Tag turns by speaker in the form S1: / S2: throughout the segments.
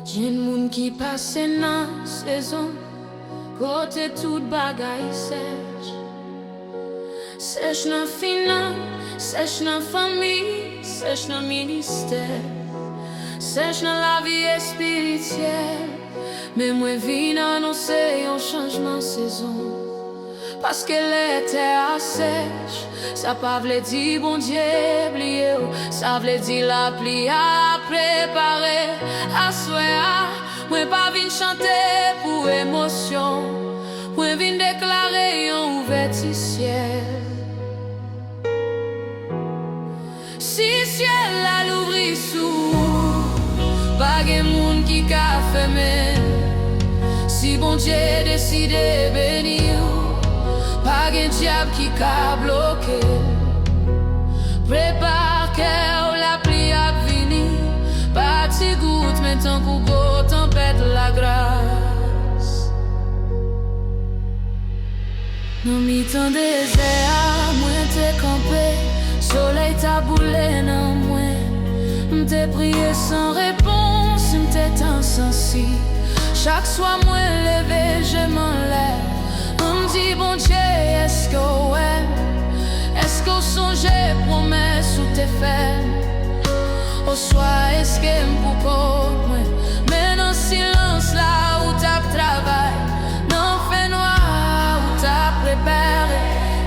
S1: Jen moun ki pase nan sezon, kote tout bagay sej. Sej nan finan, sej nan fami, sej nan minister, sej nan la vi espirityel. Men mwen vin anonse yon chanjman sezon, paske l'été a sej. Sa pa vle di bon Dieu bliye ou, sa vle di la pli a prepare. Aswe a, mwen pa vin chante pou emosyon, mwen vin deklare yon ouveti ciel. Si ciel la louvri sou, pa gen moun ki ka femen. Si bon Dieu deside beni ou, pa gen diab ki ka bloke. Prepare kè ou la pli ap vini, pa ti gout men tan kou go tempête la grâce. Nan mi tan désert a, mwen te kampe, soleil ta boule nan mwen. M'te priye sans réponse, m'te tan sensi. Chaque soir mwen leve, je m'enlève. M'di bon Dieu, est-ce qu'on aime? Est-ce qu'on songe promesse ou te fait? Au soir, est-ce que m'pouko mwen? Mais dans silence là où t'as travail, dans fait noir où t'as préparé.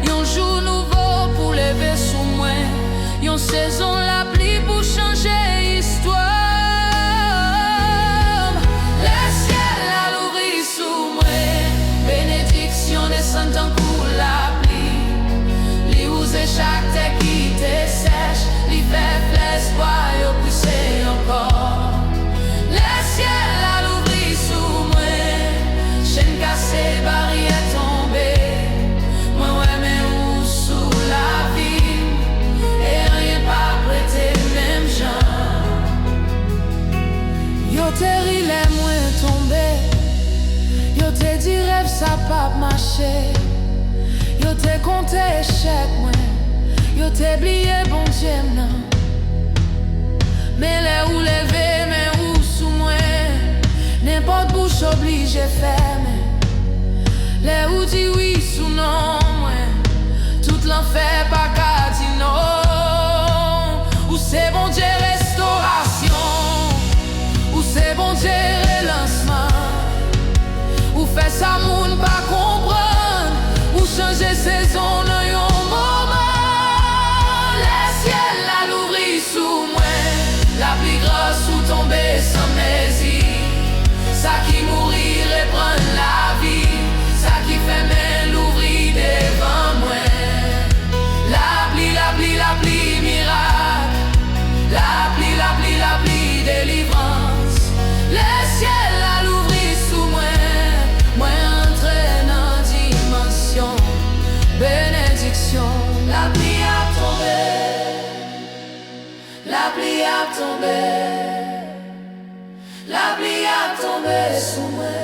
S1: Yon jour nouveau pour lever sous moi, yon saison la pluie pour changer histoire. Le ciel a l'ouvri sous moi, bénédiction descend en coup la pluie. Li ouse chaque terre qui te sèche, li fait l'espoir yo pousser encore. Le ciel a l'ouvri sous moi, chaîne cassée, barrière tombée. Moi ouais mais où sous la vie, et rien pas prêté même genre. Yo te rile moins tombé, yo te dit rêve ça pas marcher. Yo te compté échec moins, yo te blié bon Dieu nan. Mais les ou levé, mais ou sous moi, n'importe bouche obligé ferme. Les ou dit oui sous non moi, tout l'enfer pas qu'à dire non. Ou c'est bon Dieu restauration, ou c'est bon Dieu relancement. Ou fait ça moun pas comprendre, ou changer saison dans yon moment. Le ciel a l'ouvri sous moi, la pluie grosse ou tomber sans mésir. Ça qui mourir et prendre la vie, ça qui fait mais l'ouvrir devant moi. La pluie miracle, la pluie délivrance. Le ciel a l'ouvri sous moi, moi entre dans dimension bénédiction. La pluie a tombé, la pluie a tombé, la pluie a tombé sous moi.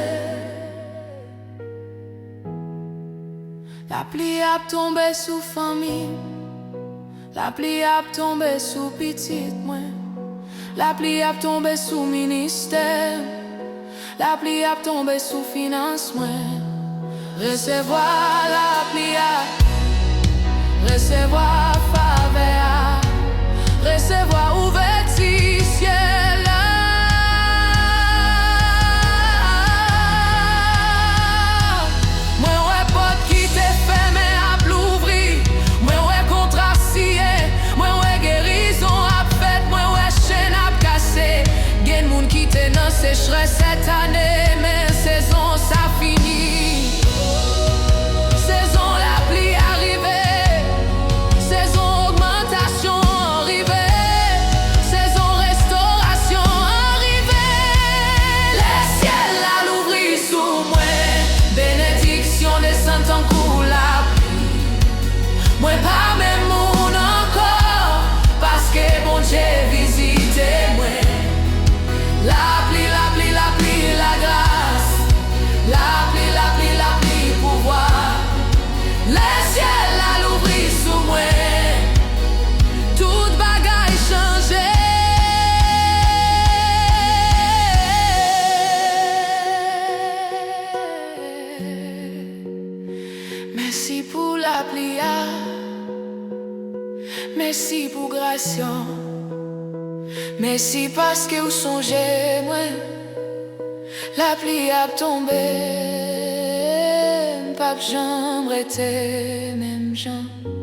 S1: La pluie a tombé sous famille, la pluie a tombé sous petite moi. La pluie a tombé sous ministère, la pluie a tombé sous finance moi. Recevoir la pluie a, recevoir faveur, recevoir ouverture ciel. Moi ouais porte qui te fermé à l'ouvrir, moi ouais contrat scié, moi ouais guérison a fait, moi ouais chaîne a cassé. Gen moun qui te nan sécheresse cette année, mais saison ça fini. Saison la pluie arrivée, saison augmentation arrivée, saison restauration arrivée. Le ciel a l'ouvri sous moi, bénédiction descend en coup la pluie. Moi pas même moun encore, parce que bon Dieu visite moi. La pluie, la pluie, la pluie, la grâce. La pluie, la pluie, la pluie, pouvoir. Le ciel a l'ouvri sous moi, toute bagaille changée. vie a. Merci pour grâce, merci parce que vous songez moi. La pluie a tombé, pas j'aimerais même gens.